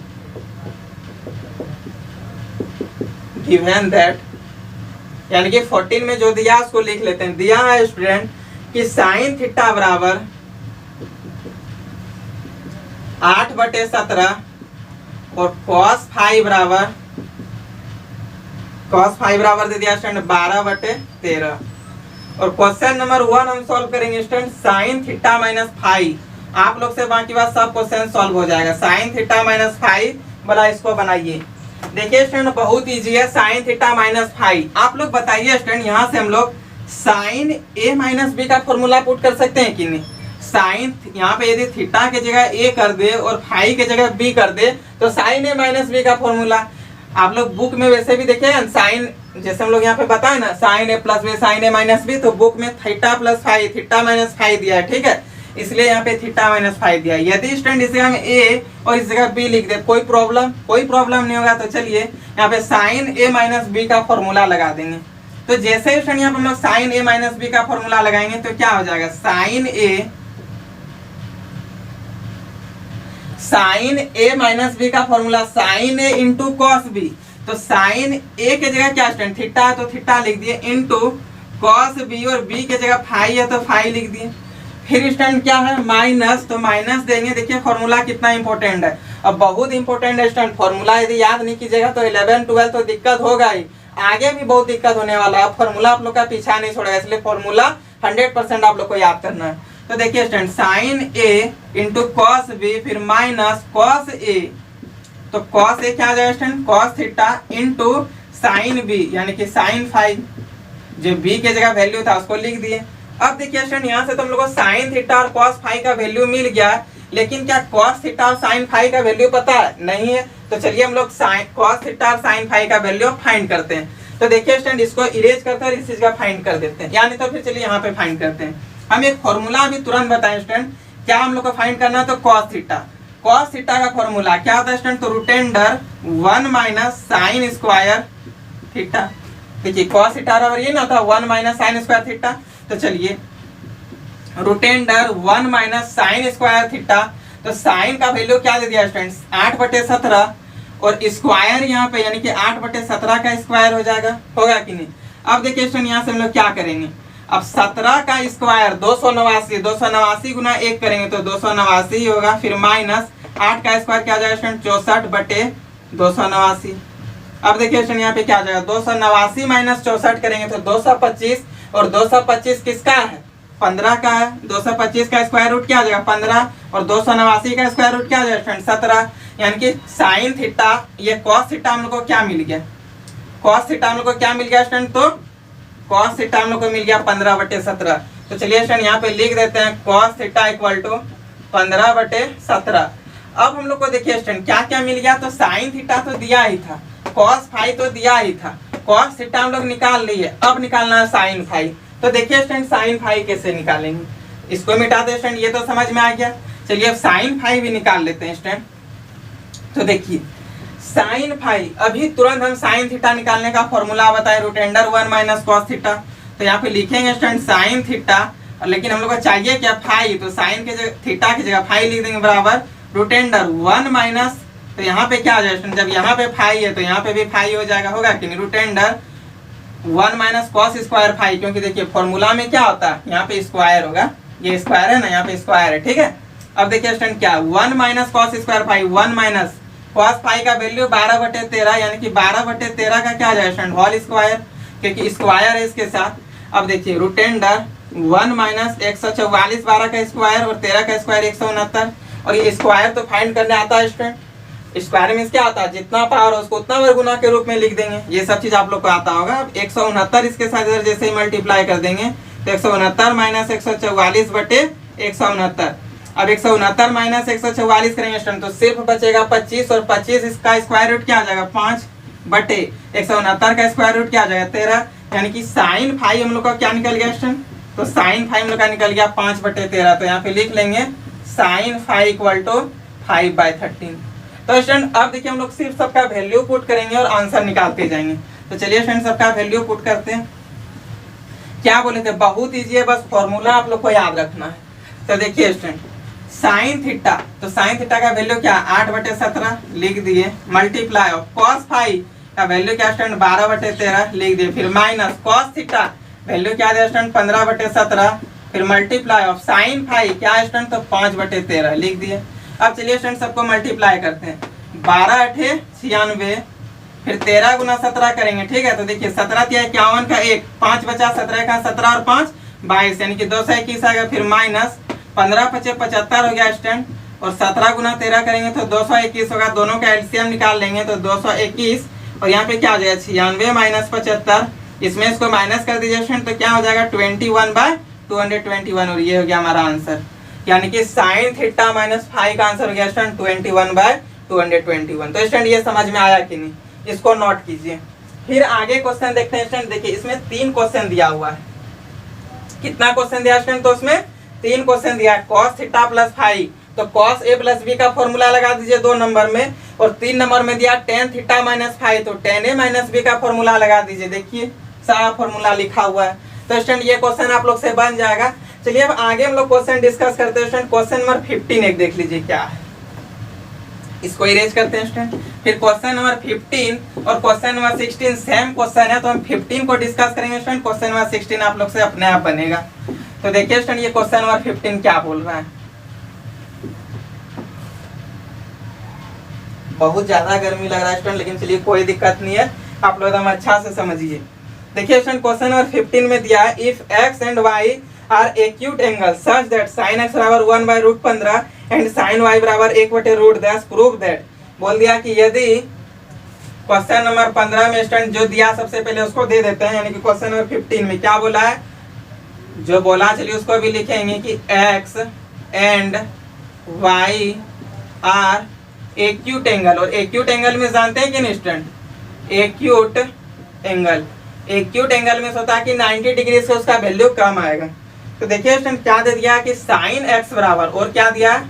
गिवन दैट, यानी कि 14 में जो दिया उसको लिख लेते हैं। दिया है स्टूडेंट कि साइन थीटा बराबर 8/17 और cos फाइव बराबर दे दिया स्टूडेंट 12/13। और क्वेश्चन नंबर 1 हम सॉल्व करेंगे student sine theta minus five. आप लोग से बाकी बात सब क्वेश्चन सॉल्व हो जाएगा। साइन थीटा माइनस फाइव वाला इसको बनाइए। देखिए स्टूडेंट बहुत इजी है। साइन थीटा माइनस फाइव, आप लोग बताइए स्टूडेंट, यहाँ से हम लोग साइन ए माइनस बी का फॉर्मूला पुट कर सकते हैं कि नहीं। साइन यहाँ पे यदि थीटा के जगह ए कर दे और फाइव के जगह बी कर दे तो साइन ए माइनस बी का फॉर्मूला आप लोग बुक में वैसे भी देखे साइन, जैसे हम लोग यहाँ पे बताए ना sign a plus B sine a minus b, तो बुक में theta plus five theta minus five दिया है, ठीक है, इसलिए यहाँ पे थीटा माइनस फाइव दिया है। यदि स्टूडेंट इस जगह ए और इस जगह बी लिख दे कोई प्रॉब्लम नहीं होगा। तो चलिए यहाँ पे साइन ए माइनस बी का फॉर्मूला लगा देंगे। तो जैसे स्टूडेंट यहाँ पे हम लोग साइन ए माइनस बी का फॉर्मूला लगाएंगे तो क्या हो जाएगा, साइन ए माइनस बी का फॉर्मूला साइन ए इंटू कॉस बी। तो साइन ए के जगह क्या स्टूडेंट थीटा है तो थीटा लिख दिए इंटू कॉस बी, और बी के जगह फाइव है तो फाइव लिख दिए। फिर स्टूडेंट क्या है माइनस, तो माइनस देंगे। देखिए फॉर्मूला कितना इंपॉर्टेंट है, अब बहुत इंपॉर्टेंट है स्टूडेंट। फॉर्मूला यदि याद नहीं कीजिएगा तो 11 12 तो दिक्कत होगा ही, आगे भी बहुत दिक्कत होने वाला है। फॉर्मूला आप लोग का पीछा नहीं छोड़ेगा, इसलिए फॉर्मूला 100% आप लोग को याद करना है। तो देखिए स्टूडेंट साइन ए इंटू कॉस बी फिर माइनस कॉस ए, तो कॉस ए क्या आ जाएगा student cos theta into sine B यानी कि साइन फाइव, जो बी के जगह वैल्यू था उसको लिख दिए। अब देखिए स्टूडेंट यहाँ से तुम लोगों को साइन थीटा और कॉस फाइव का वैल्यू मिल गया, लेकिन क्या कॉस थीटा और साइन फाइव का वैल्यू पता है नहीं है। तो चलिए हम लोग कॉस थीटा और साइन फाइव का वैल्यू फाइंड करते हैं। तो देखिए स्टूडेंट इसको इरेज करते हैं और इस चीज का फाइंड कर देते हैं, यानी तो फिर चलिए यहाँ पे फाइंड करते हैं। हम एक फॉर्मूला अभी तुरंत बताएं स्टूडेंट, क्या हम लोग को फाइंड करना है तो कॉस थीटा का फॉर्मूला क्या होता है स्टूडेंट, तो root under 1 minus sine square theta. देखिए कॉस थीटा बराबर ये ना था 1 माइनस साइन स्क्वायर थीटा। तो चलिए root under 1 minus sine square theta, तो साइन का वैल्यू क्या दे दिया स्टूडेंट्स 8/17 और स्क्वायर यहाँ पे यानी कि 8/17 का स्क्वायर हो जाएगा, होगा कि नहीं। अब देखिए स्टूडेंट यहाँ से हम लोग क्या करेंगे, अब 17 का स्क्वायर 289 गुना 1 करेंगे तो 289 होगा, फिर माइनस 8 का स्क्वायर क्या जाएगा स्टूडेंट 64/289। अब देखिए स्टूडेंट यहाँ पे क्या जाएगा 289 माइनस 64 करेंगे तो 225, और 225 किसका है 15 का है। 225 का स्क्वायर रूट क्या आ जाएगा 15, और 289 का स्क्वायर रूट क्या आ जाएगा स्टूडेंट 17, यानी कि साइन थीटा ये कॉस थीटा हम लोग को क्या मिल गया, कॉस थीटा हम लोग को क्या मिल गया स्टूडेंट, तो कॉस थीटा हम लोग को मिल गया 15/17। तो चलिए स्टूडेंट यहाँ पे लिख देते हैं कॉस थीटा इक्वल टू 15/17। अब हम लोग को देखिए स्टूडेंट क्या क्या मिल गया, तो साइन थीटा तो दिया ही था, कॉस फाइव तो दिया ही था, कॉस थीटा हम लोग निकाल लिए, अब निकालना है साइन फाइव। तो देखिए स्टूडेंट साइन फाइव कैसे निकालेंगे, इसको मिटा दे स्टूडेंट, ये तो समझ में आ गया। चलिए अब साइन फाइव भी निकाल लेते हैं स्टूडेंट। तो देखिए साइन फाइव, अभी तुरंत हम साइन थीटा निकालने का फॉर्मूला बताए root under 1 minus cos theta. तो यहाँ पे लिखेंगे स्टूडेंट साइन थीटा, लेकिन हम लोग को चाहिए क्या फाइव, तो साइन के जगह थीटा की जगह फाइव लिख देंगे बराबर रूट अंडर 1 माइनस, तो यहाँ पे क्या आ जाएगा स्टूडेंट, जब यहाँ पे फाइव है तो यहाँ पे भी फाइव हो जाएगा, होगा कि नहीं, root under 1 minus cos square five, क्योंकि देखिए फॉर्मूला में क्या होता है यहाँ पे स्क्वायर होगा, ये स्क्वायर है ना, यहाँ पे स्क्वायर है, ठीक है। अब देखिए स्टूडेंट क्या 1 minus cos square five, 1 minus cos five का वैल्यू 12/13 यानी कि 12/13 का क्या आ जाएगा स्टूडेंट होल स्क्वायर, क्योंकि स्क्वायर है इसके साथ। अब देखिए रूट अंडर 1 माइनस 144, 12 का स्क्वायर और 13 का स्क्वायर 169, और ये स्क्वायर तो फाइंड करने आता है स्टूडेंट, स्क्वायर मींस क्या आता है जितना पावर हो उसको उतना वर्ग गुना के रूप में लिख देंगे, ये सब चीज आप लोग को आता होगा। अब 169 इसके साथ इधर जैसे ही मल्टीप्लाई कर देंगे तो 169 माइनस 144/169। अब 169 माइनस 144 करेंगे स्टूडेंट तो सिर्फ बचेगा 25, और 25 इसका स्क्वायर रूट क्या आ जाएगा 5/169 का स्क्वायर रूट क्या आ जाएगा 13, यानी कि साइन फाइव हम लोग का क्या निकल गया स्टूडेंट, तो साइन फाइव हम लोग का निकल गया 5/13। तो यहाँ पे लिख लेंगे साइन फाइव इक्वल टू 5/13। तो स्टूडेंट अब देखिए हम लोग सिर्फ सबका वैल्यू पुट करेंगे और आंसर निकालते जाएंगे। तो चलिए स्टूडेंट सबका वैल्यू पुट करते हैं। क्या बोले थे, बहुत इजी है, बस फॉर्मूला आप लोग को याद रखना है। तो देखिए स्टूडेंट साइन थीटा, तो साइन थीटा का वैल्यू क्या 8/17 लिख दिए, मल्टीप्लाई ऑफ कॉस फाइव का वैल्यू क्या स्टूडेंट 12/13 लिख दिए, फिर माइनस कॉस थीटा वैल्यू क्या दिया स्टूडेंट 15/17, फिर मल्टीप्लाई ऑफ साइन फाइव क्या स्टूडेंट तो 5/13 लिख दिए। अब चलिए स्टूडेंट सबको मल्टीप्लाई करते हैं। 12 अठे 96, फिर 13 गुना 17 करेंगे, ठीक है। तो देखिए 17 तिया 51 का 1, 5 बचा, 17 का 17 और 5 22, यानी कि 221 आ गया। फिर माइनस 15 पचे 75 हो गया स्टूडेंट, और 17 गुना 13 करेंगे तो 221 होगा। दोनों का एलसीएम निकाल लेंगे तो 221, और यहाँ पे क्या हो जाएगा 96 माइनस 75, इसमें इसको माइनस कर दीजिए स्टूडेंट, तो क्या हो जाएगा 21/221, और ये हो गया हमारा आंसर। यानी कि साइन थीटा माइनस फाई का आंसर हो गया स्टूडेंट 21/221। तो स्टूडेंट ये समझ में आया कि नहीं, इसको नोट कीजिए। फिर आगे क्वेश्चन देखते हैं स्टूडेंट। देखिए इसमें 3 क्वेश्चन दिया हुआ है। कितना क्वेश्चन दिया स्टूडेंट? तो उसमें 3 क्वेश्चन दिया है। cos थीटा प्लस फाई, तो cos a प्लस b का फॉर्मूला लगा दीजिए 2 नंबर में, और 3 नंबर में दिया tan थीटा माइनस फाई, तो tan a माइनस b का फॉर्मूला लगा दीजिए। देखिए सारा फॉर्मूला लिखा हुआ है। तो स्टूडेंट ये क्वेश्चन आप लोग से बन जाएगा। चलिए अब आगे हम लोग क्वेश्चन डिस्कस करते हैं स्टूडेंट। क्वेश्चन नंबर 15 एक देख लीजिए क्या है, इसको इरेज करते हैं स्टूडेंट। फिर क्वेश्चन नंबर 15 और क्वेश्चन नंबर 16 सेम क्वेश्चन है, तो हम 15 को डिस्कस करेंगे स्टूडेंट। क्वेश्चन नंबर 16 आप लोग से अपने आप बनेगा। तो देखिए स्टूडेंट ये क्वेश्चन नंबर 15 क्या बोल रहा है। बहुत ज्यादा गर्मी लग रहा है स्टूडेंट, लेकिन चलिए कोई दिक्कत नहीं है, आप लोग एकदम अच्छा से समझिए। देखिए स्टूडेंट क्वेश्चन नंबर 15 में दिया है if x and y are acute angle such that sin x बराबर 1/√15 एंड sin y बराबर 1/√10 प्रूव दैट। बोल दिया कि यदि क्वेश्चन नंबर 15 में स्टूडेंट जो दिया सबसे पहले उसको दे देते हैं, यानी कि क्वेश्चन नंबर 15 में क्या बोला है, जो बोला चलिए उसको भी लिखेंगे कि x and y are acute angle. और एक्यूट एंगल में जानते हैं कि नहीं स्टूडेंट, एक्यूट एंगल में होता है कि 90 डिग्री से उसका वैल्यू कम आएगा। तो देखिए स्टूडेंट क्या दे दिया कि साइन x बराबर, और क्या दिया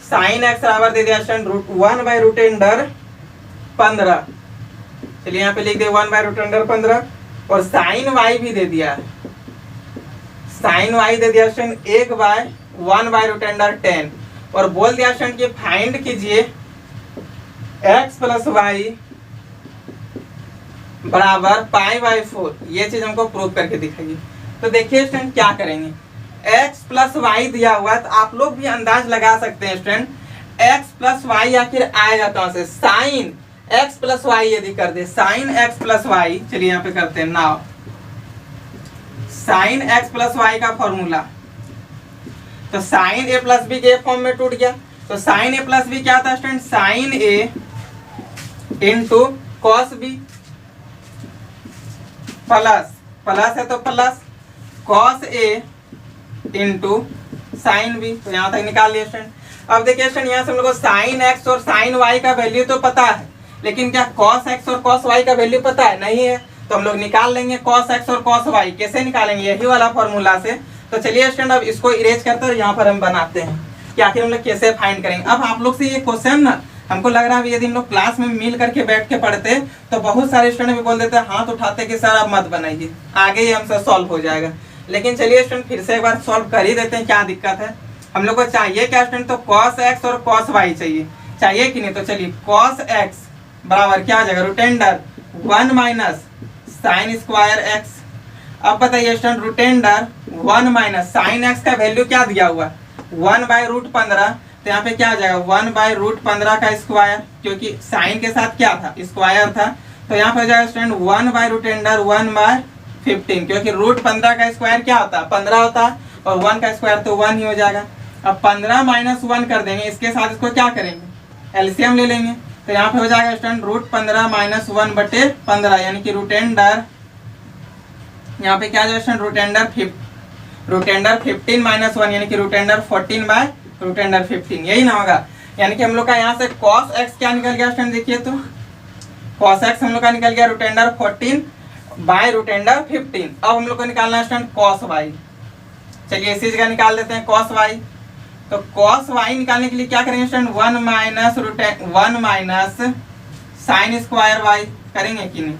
साइन x बराबर दे दिया स्टूडेंट √1/√15। चलिए यहाँ पे लिख दिया 1/√15, और साइन y भी दे दिया, साइन y दे दिया स्टूडेंट 1/1/√10, और बोल दिया स्टूडेंट कि फाइंड कीजिए x प्लस वाई बराबर π/4। ये चीज हमको प्रूव करके दिखाइए। तो देखिए स्टूडेंट क्या करेंगे, x प्लस वाई दिया हुआ है, तो आप लोग भी अंदाज लगा सकते हैं स्टूडेंट x प्लस वाई आखिर आएगा कहां से। साइन x प्लस वाई यदि कर दे, साइन x प्लस वाई, चलिए यहाँ पे करते हैं now sine x plus Y का फॉर्मूला, तो साइन a प्लस बी के फॉर्म में टूट गया। तो साइन a प्लस बी क्या था student, sine a into cos B, plus है तो प्लस कॉस ए इंटू साइन बी। तो यहाँ तक निकाल लिया स्टूडेंट। अब देखिए स्टूडेंट यहाँ से हम लोग को साइन एक्स और साइन वाई का वैल्यू तो पता है, लेकिन क्या कॉस एक्स और कॉस वाई का वैल्यू पता है? नहीं है। तो हम लोग निकाल लेंगे कॉस एक्स और कॉस वाई। कैसे निकालेंगे? यही वाला फॉर्मूला से। तो चलिए स्टूडेंट अब इसको इरेज करते हैं, यहाँ पर हम बनाते हैं कि आखिर हम लोग कैसे फाइंड करेंगे। अब आप लोग से ये क्वेश्चन ना हमको लग रहा है यदि हम लोग क्लास में मिल करके बैठ के पढ़ते तो बहुत सारे स्टूडेंट भी बोल देते हैं, हाथ उठाते कि सर अब मत बनाइए, आगे ही हमसे सॉल्व हो जाएगा। लेकिन चलिए स्टूडेंट फिर से एक बार सॉल्व कर ही देते हैं, क्या दिक्कत है। हम लोग को चाहिए क्या स्टूडेंट, तो cos x और cos y चाहिए कि नहीं। तो चलिए cos x बराबर क्या आ जाएगा, रूटेंडर 1 माइनस साइन स्क्वायर एक्स। अब बताइए स्टूडेंट रूटेंडर 1 माइनस साइन एक्स का वैल्यू क्या दिया हुआ 1/√15, तो यहाँ पे क्या आ जाएगा 1/√15 का स्क्वायर, क्योंकि साइन के साथ क्या था स्क्वायर था। तो यहाँ पे हो जाएगा स्टूडेंट 1/√1 1/15, क्योंकि √15 का स्क्वायर क्या होता है 15 होता है, और 1 का स्क्वायर तो 1 ही हो जाएगा। अब 15 माइनस 1 कर देंगे, इसके साथ इसको क्या करेंगे एलसीएम ले लेंगे। तो यहाँ पे हो जाएगा स्टूडेंट √15 माइनस 1/15, यानी कि रूटेंडर यहाँ पे क्या जाएगा स्टूडेंट रूटेंडर 15 माइनस 1, यानी कि रूटेंडर 14/√15, यही ना होगा। यानी कि हम लोग का यहाँ से cos x क्या निकल गया स्टूडेंट, देखिए तो cos x हम लोग का निकल गया रूटेंडर 14/√15। अब हम लोग को निकालना है स्टूडेंट cos y। चलिए इसी जगह निकाल देते हैं cos y। तो cos y निकालने के लिए क्या करेंगे student 1 minus sine square y करेंगे कि नहीं।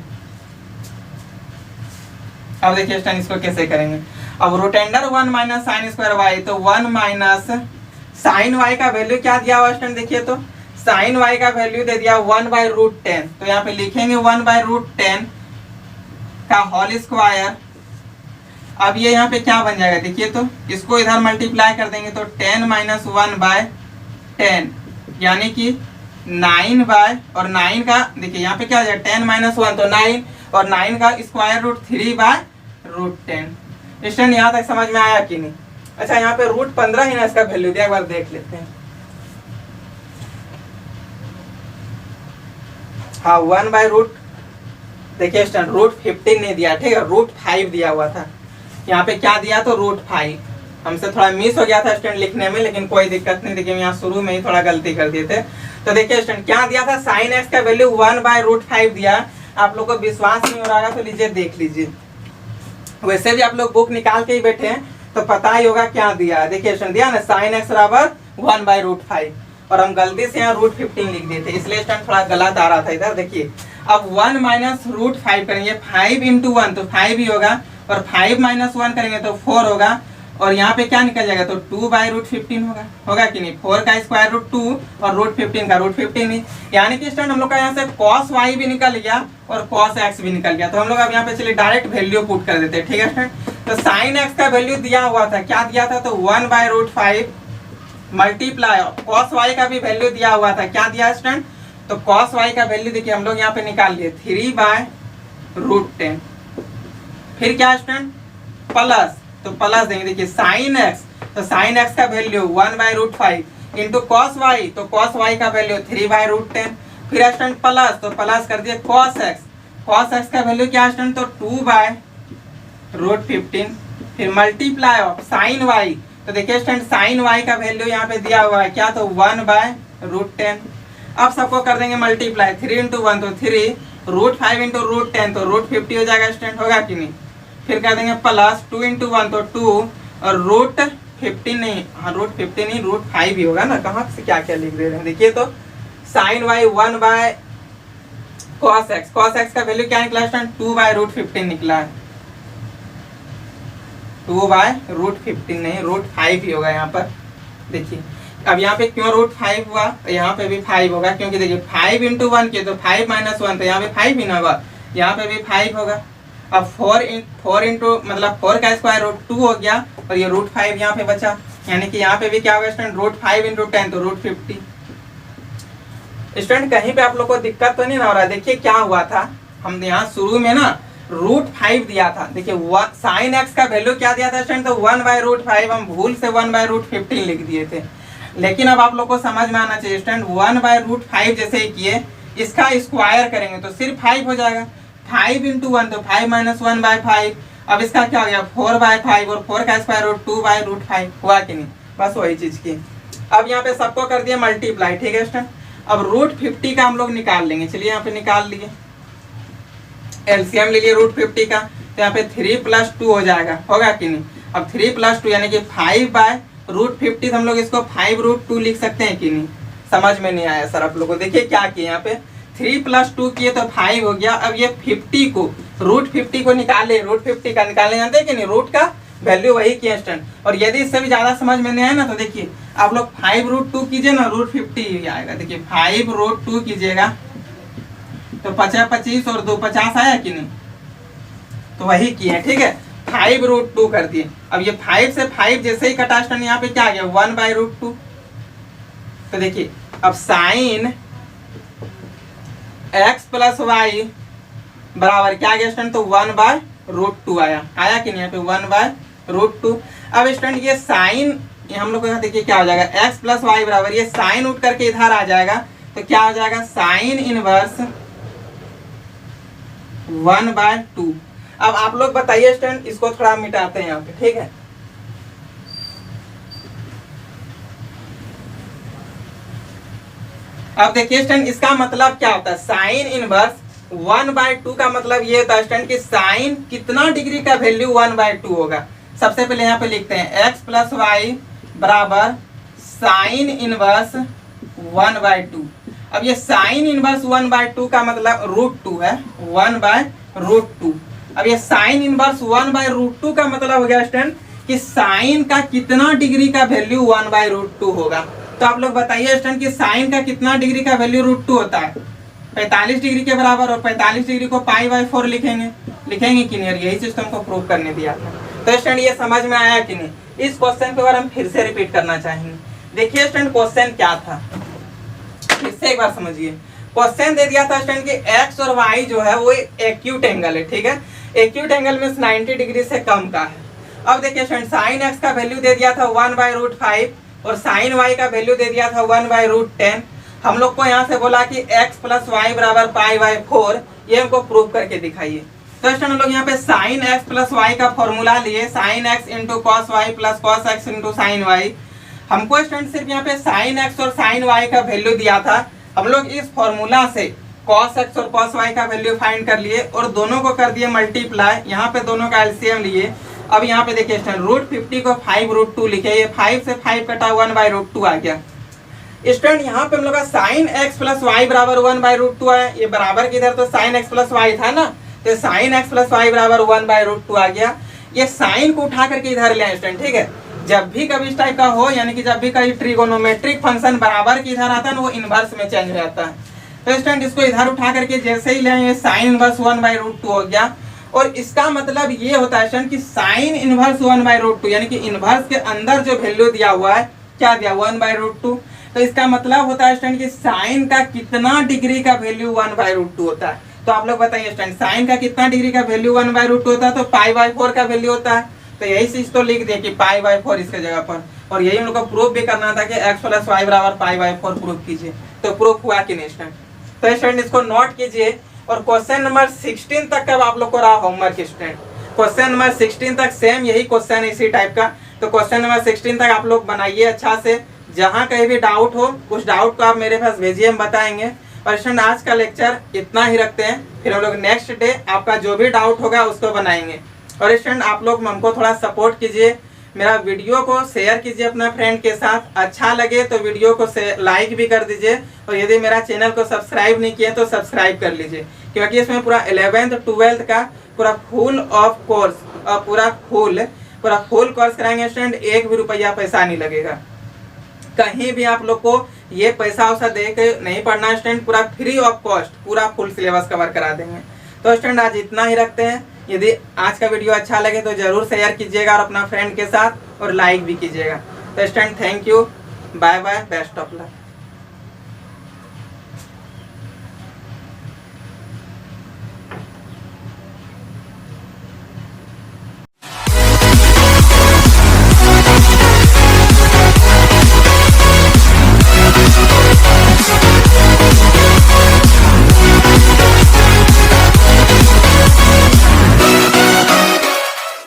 अब देखिए स्टूडेंट इसको कैसे करेंगे। अब रूटेंडर 1 माइनस साइन स्क्वायर y, तो 1 माइनस साइन y का वैल्यू क्या दिया हुआ स्टूडेंट, देखिए तो साइन y का वैल्यू दे दिया 1/√10। तो यहाँ पे लिखेंगे 1/√10 का होल स्क्वायर। अब ये यहाँ पे क्या बन जाएगा, देखिए तो इसको इधर मल्टीप्लाई कर देंगे तो 10 - 1/10 यानी कि 9 बाय, और 9 का देखिए यहाँ पे क्या हो जाएगा 10 माइनस 1 तो 9, और 9 का square root 3 by root 10। Student यहाँ तक समझ में आया कि नहीं? अच्छा यहाँ पे रूट 15 ही ना इसका वैल्यू दिया, एक बार देख लेते हैं। हाँ 1 बाय रूट, देखिए स्टूडेंट रूट 15 नहीं दिया, ठीक है, रूट 5 दिया हुआ था। यहाँ पे क्या दिया तो रूट 5, हमसे थोड़ा मिस हो गया था स्टूडेंट लिखने में, लेकिन कोई दिक्कत नहीं, देखिए यहाँ शुरू में ही थोड़ा गलती कर दिए थे। तो देखिए स्टूडेंट क्या दिया था, साइन एक्स का वैल्यू 1 बाय रूट 5 दिया। आप लोग को विश्वास नहीं हो रहा है तो लीजिए देख लीजिए, वैसे भी आप लोग बुक निकाल के ही बैठे हैं तो पता ही होगा क्या दिया है। देखिए स्टूडेंट दिया ना साइन एक्स बराबर 1 बाय रूट 5, और हम गलती से यहाँ रूट 15 लिख दिए थे, इसलिए स्टूडेंट थोड़ा गलत आ रहा था इधर। देखिए अब 1 माइनस रूट 5 करेंगे, 5 इंटू 1 तो 5 ही होगा, और 5 माइनस 1 करेंगे तो 4 होगा, और यहाँ पे क्या निकल जाएगा तो 2 बाई रूट 15 होगा, होगा कि नहीं। 4 का स्क्वायर रूट 2 और रूट 15 का रूट 15 ही, यानी कि स्टूडेंट हम लोग का यहाँ से cos y भी निकल गया और cos x भी निकल गया। तो हम लोग अब यहाँ पे चलिए डायरेक्ट वैल्यू पुट कर देते हैं, ठीक है स्टूडेंट। तो साइन x का वैल्यू दिया हुआ था, क्या दिया था तो 1 by root 5 multiply cos y का भी वैल्यू दिया हुआ था, क्या दिया स्टूडेंट तो cos y का वैल्यू देखिए हम लोग यहाँ पे निकाल लिए 3 बाय रूट 10। फिर क्या स्टूडेंट प्लस, तो प्लस देंगे, देखिए साइन एक्स, तो साइन एक्स का value 1 by root 5 into cos Y, तो कॉस वाई का वैल्यू 3 बाय रूट 10। फिर स्टूडेंट प्लस, तो प्लस कर दिए कॉस एक्स, कॉस एक्स का वैल्यू क्या स्टूडेंट तो 2 बाय रूट 15। फिर मल्टीप्लाई ऑफ साइन वाई, तो देखिए स्टूडेंट साइन वाई का वैल्यू यहाँ पे दिया हुआ है क्या तो 1 बाय रूट 10। अब सबको कर देंगे मल्टीप्लाई, 3 इंटू 1 तो 3, रूट 5 इंटू रूट 10 तो रूट 50 हो जाएगा स्टूडेंट, होगा कि नहीं। फिर कर देंगे प्लस 2 इंटू 1 तो 2, और रूट 15 नहीं, हाँ रूट 15 नहीं रूट 5 ही होगा ना, कहाँ से क्या क्या लिख दे रहे हैं। देखिए तो sine Y 1 by cos X, cos X का वैल्यू क्या निकला स्टूडेंट 2 बाय रूट 15 निकला है, 2 बाय रूट 15 नहीं रूट 5 ही होगा यहाँ पर। देखिए अब यहाँ पे क्यों रूट 5 हुआ, यहाँ पे भी 5 होगा, क्योंकि देखिए 5 इंटू 1 किए तो 5 माइनस 1 तो यहाँ पे 5 ही ना होगा, यहाँ पे भी 5 होगा। अब 4 इंटू मतलब 4 का स्क्वायर रूट 2 हो गया, और ये रूट 5 यहाँ पे बचा, यानी कि यहाँ पे भी क्या होगा स्टूडेंट रूट 5 इंटू 10 तो रूट 50। स्टूडेंट कहीं पे आप लोग को दिक्कत तो नहीं ना हो रहा है। देखिए क्या हुआ था, हम यहाँ शुरू में ना रूट 5 दिया था, देखिए साइन एक्स का वैल्यू क्या दिया था स्टूडेंट तो 1 बाय रूट 5, हम भूल से 1 बाय रूट 15 लिख दिए थे। लेकिन अब आप लोग को समझ में आना चाहिए स्टूडेंट 1 बाय रूट 5 जैसे ही किए, इसका स्क्वायर करेंगे तो सिर्फ 5 हो जाएगा, 5 इंटू 1 तो 5 माइनस 1 बाय 5। अब इसका क्या हो गया 4 बाय 5, और 4 का स्क्वायर रूट 2 बाय रूट 5, हुआ कि नहीं, बस वही चीज की। अब यहाँ पे सबको कर दिया मल्टीप्लाई, ठीक है स्टूडेंट। अब रूट 50 का हम लोग निकाल लेंगे, चलिए यहाँ पे निकाल लिए, एलसीएम ले लिए रूट 50 का, तो यहाँ पे 3 प्लस 2 हो जाएगा, होगा कि नहीं। अब 3 प्लस 2 यानी कि 5 बाय रूट 50, हम लोग इसको 5 रूट 2 लिख सकते हैं कि नहीं, समझ में नहीं आया सर आप लोगों को। देखिए क्या किए यहाँ पे 3 प्लस 2 किए तो 5 हो गया। अब ये 50 को रूट 50 को निकाले, रूट 50 का निकालने जानते हैं कि नहीं, रूट का वैल्यू वही किए स्टूडेंट। और यदि इससे भी ज्यादा समझ में नहीं आया ना तो देखिए आप लोग 5 रूट 2 कीजिए ना, रूट 50 ही आएगा। देखिए 5 रूट 2 कीजिएगा तो 50 25 और 2 50 आया कि नहीं, तो वही किए, ठीक है 5 रूट 2 कर दिए। अब ये 5 से 5 जैसे ही कटा स्टूडेंट यहाँ पे क्या आ गया 1 बाय रूट 2। तो देखिए अब साइन x प्लस वाई बराबर क्या गया स्टूडेंट तो 1 बाय रूट 2 आया, आया कि नहीं यहाँ पे 1 बाय रूट 2। अब स्टूडेंट ये साइन हम लोग को यहाँ देखिए क्या हो जाएगा x प्लस वाई बराबर, ये साइन उठ करके इधर आ जाएगा तो क्या हो जाएगा साइन इनवर्स 1 बाय 2। अब आप लोग बताइए स्टूडेंट, इसको थोड़ा मिटाते हैं यहाँ पे, ठीक है। अब देखिए स्टूडेंट इसका मतलब क्या होता है, साइन इनवर्स 1 बाय 2 का मतलब ये होता है स्टूडेंट कि साइन कितना डिग्री का वैल्यू 1 बाय 2 होगा। सबसे पहले यहाँ पे लिखते हैं x प्लस वाई बराबर साइन इनवर्स 1 बाय 2। अब ये साइन इनवर्स 1 बाय 2 का मतलब रूट 2 है, 1 बाय रूट 2। अब ये साइन इनवर्स 1 बाय रूट 2 का मतलब हो गया स्टूडेंट कि साइन का कितना डिग्री का वैल्यू 1 बाय रूट 2 होगा। तो आप लोग बताइए स्टूडेंट कि साइन का कितना डिग्री का वैल्यू रूट 2 होता है 45 डिग्री के बराबर, और 45 डिग्री को पाई बाय 4 लिखेंगे कि नहीं, यही चीज तुमको प्रूव करने दिया था। तो स्टूडेंट ये समझ में आया कि नहीं। इस क्वेश्चन के बारे में फिर से रिपीट करना चाहेंगे। देखिए स्टूडेंट क्वेश्चन क्या था, फिर से एक बार समझिए, क्वेश्चन दे दिया था स्टूडेंट कि एक्स और वाई जो है वो एक्यूट एंगल है, ठीक है। एक्यूट एंगल मीन्स 90 डिग्री से कम का है। अब देखिए स्टूडेंट साइन एक्स का वैल्यू दे दिया था 1/√5 और साइन वाई का वैल्यू दे दिया था 1/√10। हम लोग को यहाँ से बोला कि x + y = π/4, ये हमको प्रूव करके दिखाइए। तो स्टूडेंट हम लोग यहाँ पे साइन x + y का फॉर्मूला लिए, sign x × cos y + cos x × sin y। हमको स्टूडेंट सिर्फ यहाँ पे साइन x और साइन y का वैल्यू दिया था, हम लोग इस फॉर्मूला से cos x और cos y का वैल्यू फाइंड कर लिए और दोनों को कर दिए मल्टीप्लाई, यहाँ पे दोनों का एलसीएम लिए। अब यहाँ पे देखिए स्टूडेंट √50 को 5√2 लिखे, ये 5 से 5 कटा 1/√2 आ गया। स्टूडेंट यहाँ पे हम लोग का साइन x + y = 1/√2 आया, ये बराबर किधर, तो साइन x + y था ना, तो साइन x + y = 1/√2 आ गया। ये साइन को उठा करके इधर ले आए स्टूडेंट, ठीक है। जब भी कभी इस टाइप का हो, यानी कि जब भी कभी ट्रिगोनोमेट्रिक फंक्शन बराबर की इधर आता है ना, वो इनवर्स में चेंज हो जाता है। तो स्टूडेंट इसको इधर उठा करके जैसे ही ले आए, साइन इनवर्स 1/√2 हो गया। और इसका मतलब ये होता है स्टूडेंट कि साइन इनवर्स 1/√2, यानी कि इनवर्स के अंदर जो वैल्यू दिया हुआ है, क्या दिया 1/√2। तो इसका मतलब होता है स्टूडेंट कि साइन का कितना डिग्री का वैल्यू 1/√2 होता है। तो आप लोग बताइए स्टूडेंट, साइन का कितना डिग्री का वैल्यू 1/√2 होता है, तो π/4 का वैल्यू होता है। तो यही चीज तो लिख दिया कि π/4 इसके जगह पर, और यही हम लोग को प्रूफ भी करना था कि x + y = π/4 प्रूफ कीजिए। तो प्रूफ हुआ कि नहीं स्टूडेंट। तो स्टूडेंट इसको नोट कीजिए। और क्वेश्चन नंबर 16 तक का आप लोग को रहा होमवर्क स्टूडेंट। क्वेश्चन नंबर 16 तक सेम यही क्वेश्चन है इसी टाइप का। तो क्वेश्चन नंबर 16 तक आप लोग बनाइए अच्छा से, जहाँ कहीं भी डाउट हो उस डाउट को आप मेरे पास भेजिए, हम बताएंगे। और स्टूडेंट आज का लेक्चर इतना ही रखते हैं, फिर हम लोग नेक्स्ट डे आपका जो भी डाउट होगा उसको बनाएंगे। और स्टूडेंट आप लोग हमको थोड़ा सपोर्ट कीजिए, मेरा वीडियो को शेयर कीजिए अपना फ्रेंड के साथ, अच्छा लगे तो वीडियो को लाइक भी कर दीजिए। और यदि मेरा चैनल को सब्सक्राइब नहीं किए तो सब्सक्राइब कर लीजिए, क्योंकि इसमें पूरा 11th 12th का पूरा फुल ऑफ कोर्स और पूरा फुल कोर्स कराएंगे स्टूडेंट। 1 भी रुपया पैसा नहीं लगेगा, कहीं भी आप लोग को ये पैसा वैसा दे के नहीं पढ़ना स्टूडेंट, पूरा फ्री ऑफ कॉस्ट पूरा फुल सिलेबस कवर करा देंगे। तो स्टूडेंट आज इतना ही रखते हैं। यदि आज का वीडियो अच्छा लगे तो जरूर शेयर कीजिएगा और अपना फ्रेंड के साथ, और लाइक भी कीजिएगा। तो student thank you, bye bye, best of luck.